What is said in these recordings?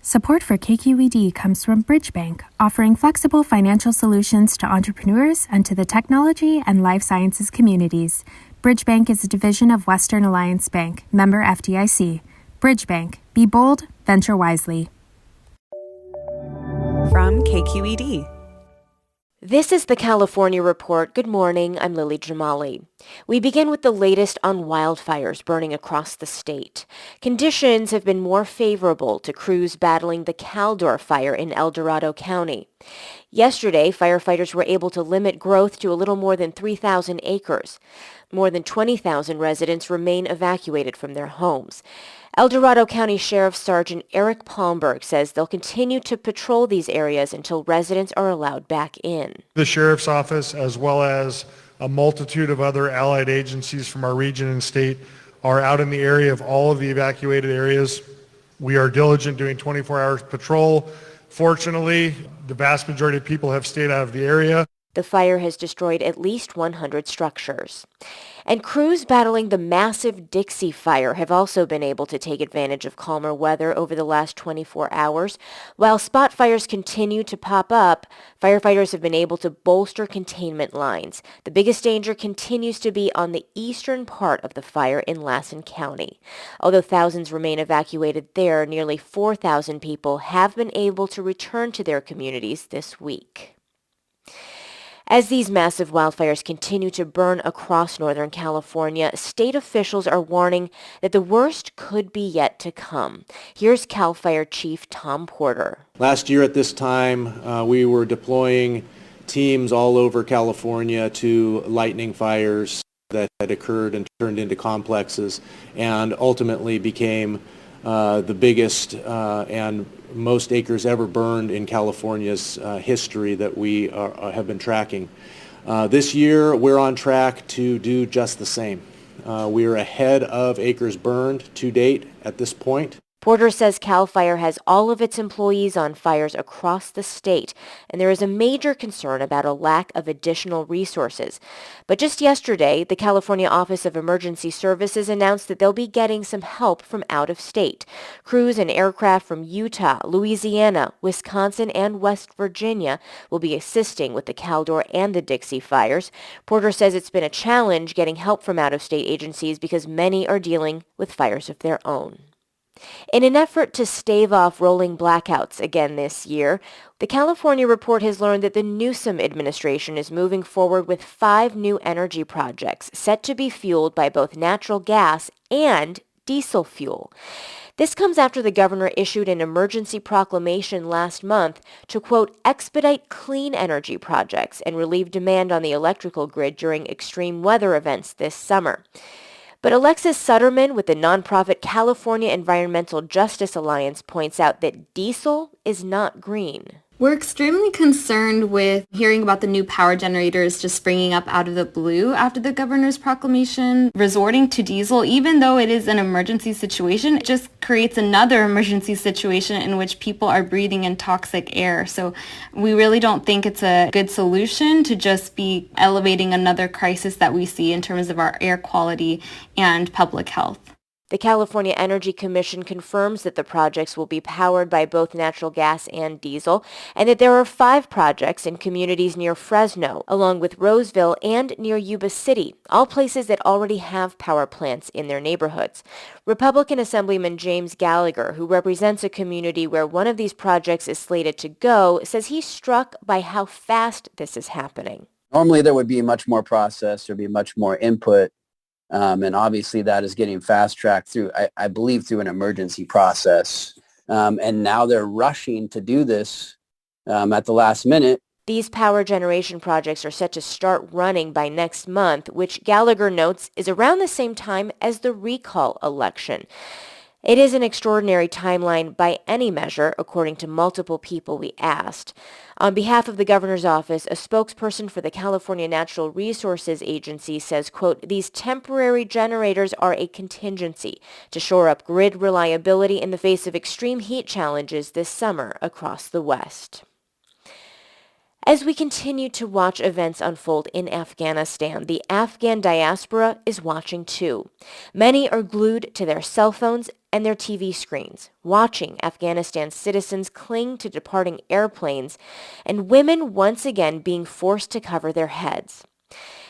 Support for KQED comes from Bridge Bank, offering flexible financial solutions to entrepreneurs and to the technology and life sciences communities. Bridge Bank is a division of Western Alliance Bank, member FDIC. Bridge Bank. Be bold, venture wisely. From KQED. This is the California Report. Good morning, I'm Lily Jamali. We begin with the latest on wildfires burning across the state. Conditions have been more favorable to crews battling the Caldor fire in El Dorado County. Yesterday, firefighters were able to limit growth to a little more than 3,000 acres. More than 20,000 residents remain evacuated from their homes. El Dorado County Sheriff Sergeant Eric Palmberg says they'll continue to patrol these areas until residents are allowed back in. The Sheriff's Office, as well as a multitude of other allied agencies from our region and state, are out in the area of all of the evacuated areas. We are diligent doing 24-hour patrol. Fortunately, the vast majority of people have stayed out of the area. The fire has destroyed at least 100 structures. And crews battling the massive Dixie Fire have also been able to take advantage of calmer weather over the last 24 hours. While spot fires continue to pop up, firefighters have been able to bolster containment lines. The biggest danger continues to be on the eastern part of the fire in Lassen County. Although thousands remain evacuated there, nearly 4,000 people have been able to return to their communities this week. As these massive wildfires continue to burn across Northern California, state officials are warning that the worst could be yet to come. Here's CAL FIRE Chief Tom Porter. Last year at this time, we were deploying teams all over California to lightning fires that had occurred and turned into complexes and ultimately became the biggest and most acres ever burned in California's history that we have been tracking. This year, we're on track to do just the same. We are ahead of acres burned to date at this point. Porter says CAL FIRE has all of its employees on fires across the state, and there is a major concern about a lack of additional resources. But just yesterday, the California Office of Emergency Services announced that they'll be getting some help from out of state. Crews and aircraft from Utah, Louisiana, Wisconsin, and West Virginia will be assisting with the Caldor and the Dixie fires. Porter says it's been a challenge getting help from out-of-state agencies because many are dealing with fires of their own. In an effort to stave off rolling blackouts again this year, the California Report has learned that the Newsom administration is moving forward with 5 new energy projects set to be fueled by both natural gas and diesel fuel. This comes after the governor issued an emergency proclamation last month to, quote, expedite clean energy projects and relieve demand on the electrical grid during extreme weather events this summer. But Alexis Sutterman with the nonprofit California Environmental Justice Alliance points out that diesel is not green. We're extremely concerned with hearing about the new power generators just springing up out of the blue after the governor's proclamation. Resorting to diesel, even though it is an emergency situation, it just creates another emergency situation in which people are breathing in toxic air. So we really don't think it's a good solution to just be elevating another crisis that we see in terms of our air quality and public health. The California Energy Commission confirms that the projects will be powered by both natural gas and diesel, and that there are 5 projects in communities near Fresno, along with Roseville and near Yuba City, all places that already have power plants in their neighborhoods. Republican Assemblyman James Gallagher, who represents a community where one of these projects is slated to go, says he's struck by how fast this is happening. Normally there would be much more process, there'd be much more input. And obviously that is getting fast-tracked through, I believe, through an emergency process. And now they're rushing to do this at the last minute. These power generation projects are set to start running by next month, which Gallagher notes is around the same time as the recall election. It is an extraordinary timeline by any measure, according to multiple people we asked. On behalf of the governor's office, a spokesperson for the California Natural Resources Agency says, quote, these temporary generators are a contingency to shore up grid reliability in the face of extreme heat challenges this summer across the West. As we continue to watch events unfold in Afghanistan, the Afghan diaspora is watching too. Many are glued to their cell phones and their TV screens, watching Afghanistan citizens cling to departing airplanes and women once again being forced to cover their heads.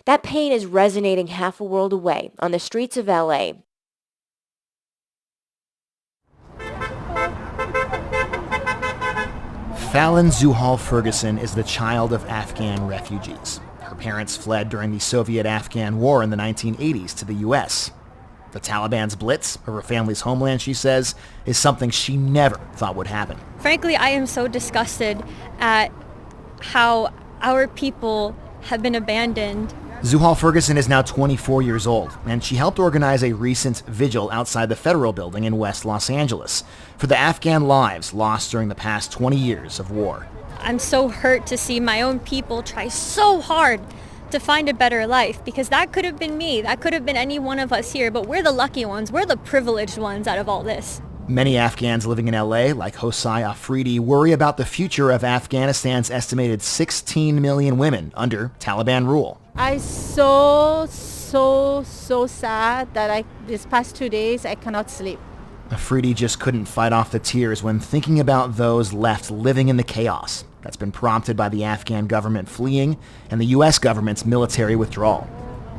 That pain is resonating half a world away on the streets of LA. Fallon Zuhal Ferguson is the child of Afghan refugees. Her parents fled during the Soviet-Afghan War in the 1980s to the U.S. The Taliban's blitz of her family's homeland, she says, is something she never thought would happen. Frankly, I am so disgusted at how our people have been abandoned. Zuhal Ferguson is now 24 years old, and she helped organize a recent vigil outside the Federal Building in West Los Angeles for the Afghan lives lost during the past 20 years of war. I'm so hurt to see my own people try so hard to find a better life, because that could have been me, that could have been any one of us here, but we're the lucky ones, we're the privileged ones out of all this. Many Afghans living in LA, like Hosai Afridi, worry about the future of Afghanistan's estimated 16 million women under Taliban rule. I'm so sad that these past 2 days I cannot sleep. Afridi just couldn't fight off the tears when thinking about those left living in the chaos that's been prompted by the Afghan government fleeing and the U.S. government's military withdrawal.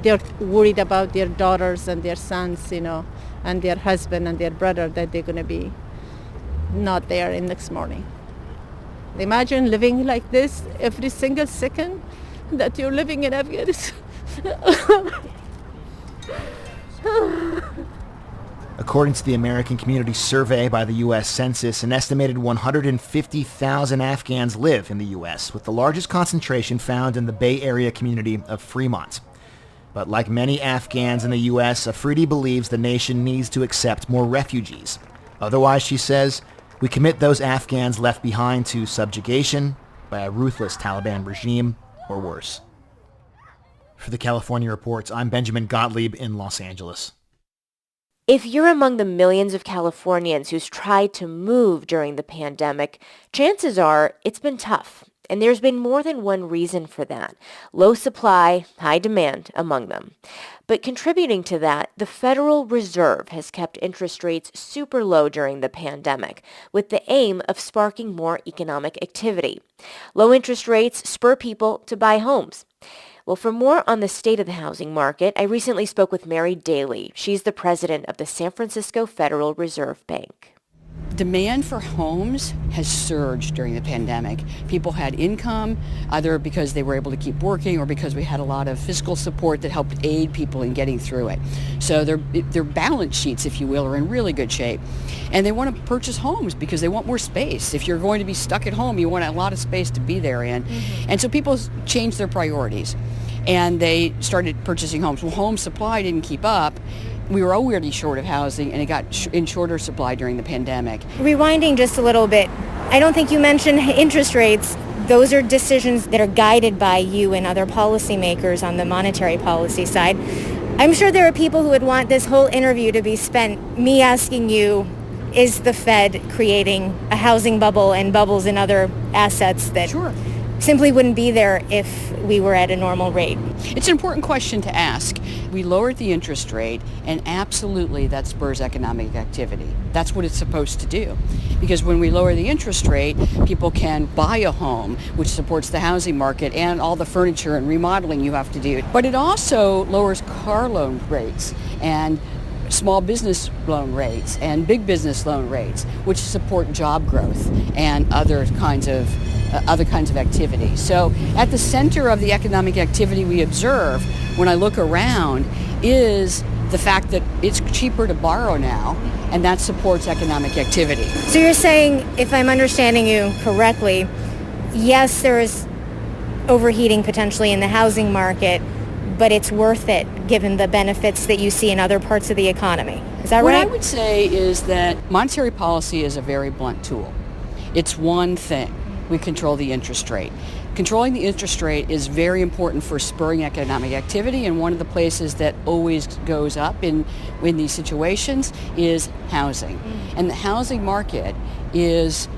They're worried about their daughters and their sons, and their husband and their brother, that they're going to be not there in next morning. Imagine living like this every single second that you're living in Afghanistan. According to the American Community Survey by the U.S. Census, an estimated 150,000 Afghans live in the U.S., with the largest concentration found in the Bay Area community of Fremont. But like many Afghans in the U.S., Afridi believes the nation needs to accept more refugees. Otherwise, she says, we commit those Afghans left behind to subjugation by a ruthless Taliban regime, or worse. For the California Reports, I'm Benjamin Gottlieb in Los Angeles. If you're among the millions of Californians who's tried to move during the pandemic, chances are it's been tough. And there's been more than one reason for that. Low supply, high demand among them. But contributing to that, the Federal Reserve has kept interest rates super low during the pandemic, with the aim of sparking more economic activity. Low interest rates spur people to buy homes. Well, for more on the state of the housing market, I recently spoke with Mary Daly. She's the president of the San Francisco Federal Reserve Bank. Demand for homes has surged during the pandemic. People had income, either because they were able to keep working or because we had a lot of fiscal support that helped aid people in getting through it. So their balance sheets, if you will, are in really good shape. And they want to purchase homes because they want more space. If you're going to be stuck at home, you want a lot of space to be there in. Mm-hmm. And so people changed their priorities and they started purchasing homes. Well, home supply didn't keep up. We were already short of housing, and it got in shorter supply during the pandemic. Rewinding just a little bit, I don't think you mentioned interest rates. Those are decisions that are guided by you and other policymakers on the monetary policy side. I'm sure there are people who would want this whole interview to be spent me asking you, is the Fed creating a housing bubble and bubbles in other assets that simply wouldn't be there if we were at a normal rate? It's an important question to ask. We lowered the interest rate, and absolutely that spurs economic activity. That's what it's supposed to do. Because when we lower the interest rate, people can buy a home, which supports the housing market and all the furniture and remodeling you have to do. But it also lowers car loan rates and small business loan rates and big business loan rates, which support job growth and other kinds of activity. So at the center of the economic activity we observe when I look around is the fact that it's cheaper to borrow now, and that supports economic activity. So you're saying, if I'm understanding you correctly, yes, there is overheating potentially in the housing market, but it's worth it given the benefits that you see in other parts of the economy. Is that right? What I would say is that monetary policy is a very blunt tool. It's one thing. We control the interest rate. Controlling the interest rate is very important for spurring economic activity, and one of the places that always goes up in these situations is housing. And the housing market is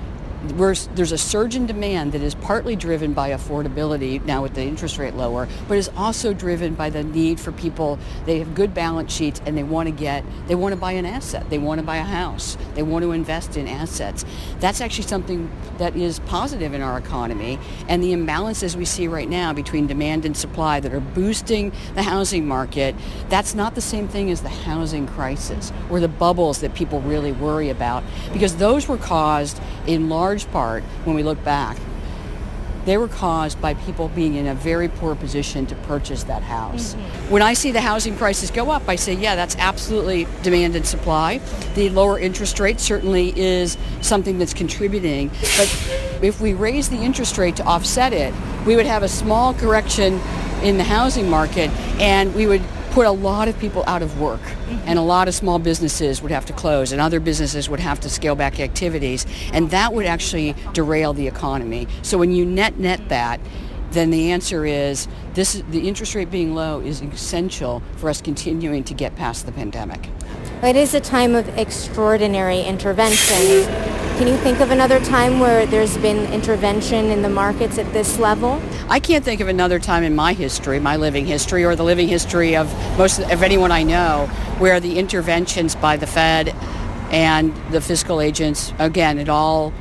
there's a surge in demand that is partly driven by affordability now with the interest rate lower, but is also driven by the need for people. They have good balance sheets and they want to buy an asset. They want to buy a house. They want to invest in assets. That's actually something that is positive in our economy, and the imbalances we see right now between demand and supply that are boosting the housing market, that's not the same thing as the housing crisis or the bubbles that people really worry about, because those were caused in large part, when we look back, they were caused by people being in a very poor position to purchase that house. Mm-hmm. When I see the housing prices go up, I say, yeah, that's absolutely demand and supply. The lower interest rate certainly is something that's contributing, but if we raise the interest rate to offset it, we would have a small correction in the housing market, and we would put a lot of people out of work, and a lot of small businesses would have to close, and other businesses would have to scale back activities, and that would actually derail the economy. So when you net that, then the answer is the interest rate being low is essential for us continuing to get past the pandemic. It is a time of extraordinary intervention. Can you think of another time where there's been intervention in the markets at this level? I can't think of another time in my history, my living history, or the living history of anyone I know, where the interventions by the Fed and the fiscal agents, again, at all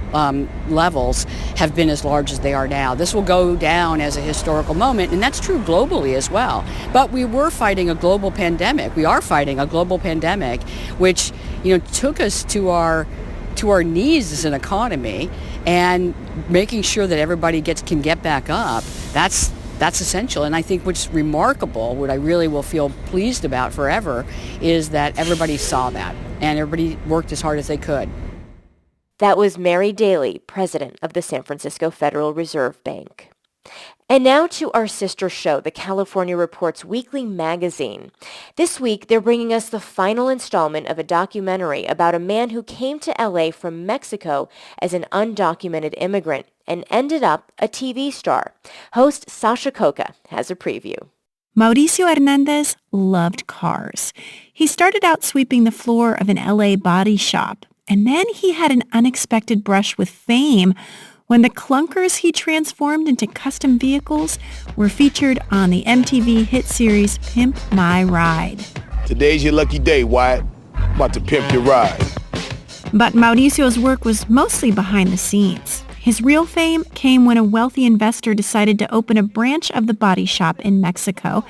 levels, have been as large as they are now. This will go down as a historical moment, and that's true globally as well. But we were fighting a global pandemic. We are fighting a global pandemic, which took us to our knees as an economy, and making sure that everybody can get back up. That's essential. And I think what's remarkable, what I really will feel pleased about forever, is that everybody saw that and everybody worked as hard as they could. That was Mary Daly, president of the San Francisco Federal Reserve Bank. And now to our sister show, the California Report's weekly magazine. This week, they're bringing us the final installment of a documentary about a man who came to LA from Mexico as an undocumented immigrant and ended up a TV star. Host Sasha Coca has a preview. Mauricio Hernandez loved cars. He started out sweeping the floor of an LA body shop, and then he had an unexpected brush with fame when the clunkers he transformed into custom vehicles were featured on the MTV hit series Pimp My Ride. Today's your lucky day, Wyatt. About to pimp your ride. But Mauricio's work was mostly behind the scenes. His real fame came when a wealthy investor decided to open a branch of the body shop in Mexico,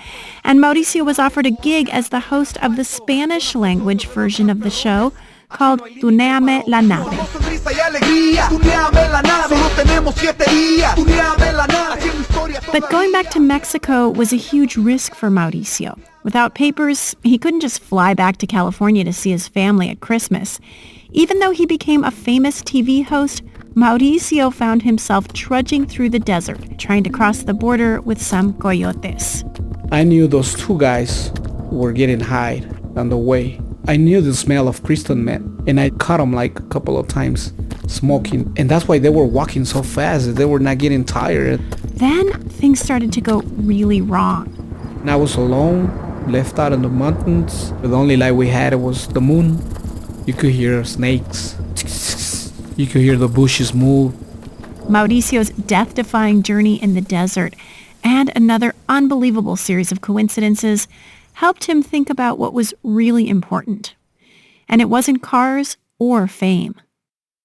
and Mauricio was offered a gig as the host of the Spanish-language version of the show called Tuneame la Nave. But going back to Mexico was a huge risk for Mauricio. Without papers, he couldn't just fly back to California to see his family at Christmas. Even though he became a famous TV host, Mauricio found himself trudging through the desert, trying to cross the border with some coyotes. I knew those two guys were getting high on the way. I knew the smell of crystal meth, and I caught them like a couple of times smoking, and that's why they were walking so fast. They were not getting tired. Then things started to go really wrong. And I was alone, left out in the mountains. The only light we had was the moon. You could hear snakes. You could hear the bushes move. Mauricio's death-defying journey in the desert and another unbelievable series of coincidences helped him think about what was really important. And it wasn't cars or fame.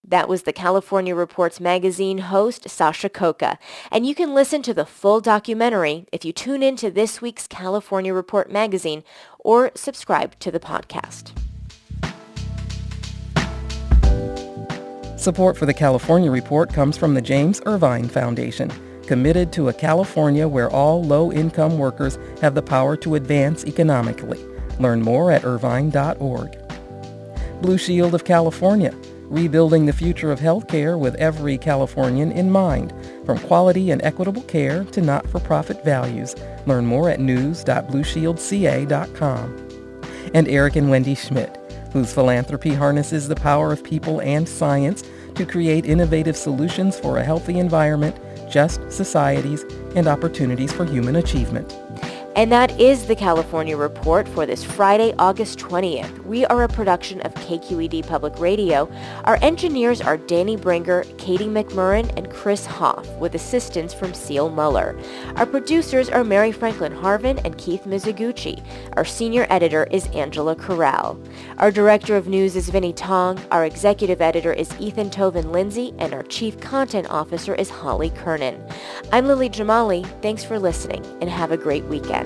That was the California Report's magazine host, Sasha Coca. And you can listen to the full documentary if you tune in to this week's California Report magazine or subscribe to the podcast. Support for the California Report comes from the James Irvine Foundation, committed to a California where all low-income workers have the power to advance economically. Learn more at irvine.org. Blue Shield of California, rebuilding the future of healthcare with every Californian in mind, from quality and equitable care to not-for-profit values. Learn more at news.blueshieldca.com. And Eric and Wendy Schmidt, whose philanthropy harnesses the power of people and science to create innovative solutions for a healthy environment, just societies, and opportunities for human achievement. And that is the California Report for this Friday, August 20th. We are a production of KQED Public Radio. Our engineers are Danny Bringer, Katie McMurrin, and Chris Hoff, with assistance from Seal Muller. Our producers are Mary Franklin Harvin and Keith Mizuguchi. Our senior editor is Angela Corral. Our director of news is Vinnie Tong. Our executive editor is Ethan Toven Lindsay, and our chief content officer is Holly Kernan. I'm Lily Jamali. Thanks for listening, and have a great weekend.